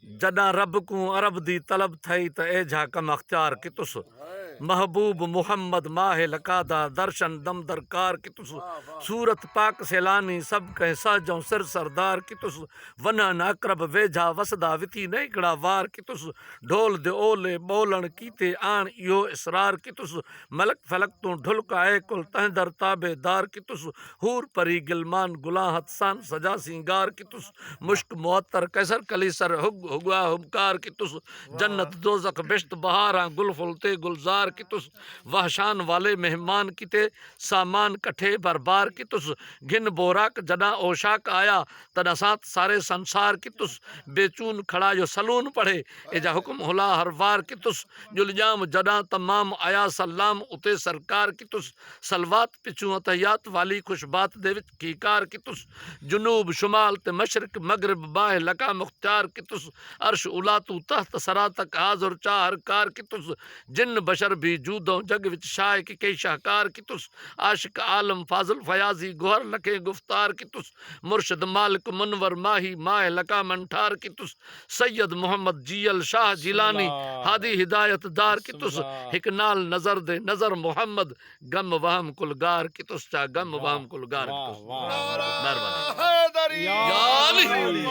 जॾां रब को अरब दी तलब थई त एझा कम अख्तियार कितुस महबूब मुहम्मद माह लकादा दर्शन दम दरकार कितुस सूरत पाक सैलानी सब कह साजों सिर सरदार कितुस वनन अकरब वेझा वसदा विथी नैकड़ा वार कितुस ढोल दे ओले बोलन कीते आन इहो इसरार कितुस मलक फलक तू ढुलक आए कुल तहदर ताबेदार कितुस हूर परी गिलमान गुलाहत सान सजा सिंगार कितुस मुश्क मुअत्तर कैसर कलीसर हुआ हुबकार कितुस जन्नत दोजख बिश्त बहारा गुल फुलते गुलजार कितुस वहशान वाले मेहमान किते सामान कठे बरबार कितुस घिन बोराक जदा ओशाक आया तदा सात सारे संसार कितुस बेचून खड़ा जो सलून पढ़े एजा हुक्म हुला हर वार कितुस जुलजाम जदा तमाम आया सलाम उते सरकार कितुस सलवात पिछू अतहियात वाली खुश बात दे विच कीकार कितुस जुनूब शुमाल ते मशरक मगरिब बाह लका मुख्तार कितुस अर्श उला तू तहत सरा तक हाजुर चाहर कार कितुस जिन बशर भी जूदों जग विच शाह की कई शाहकार कितुस आशिक आलम फाजल फयाजी गुहर लखे गुफ्तार कितुस मुर्शद मालिक मुनवर माही माह लका मंठार कितुस सैयद मोहम्मद जीयल शाह जिलानी हादी हिदायत दार कितुस हिक नाल नजर दे नजर मोहम्मद गम वहम कुलगार कितुस चा गम वहम कुलगार कितुस। हैदरी। या अली।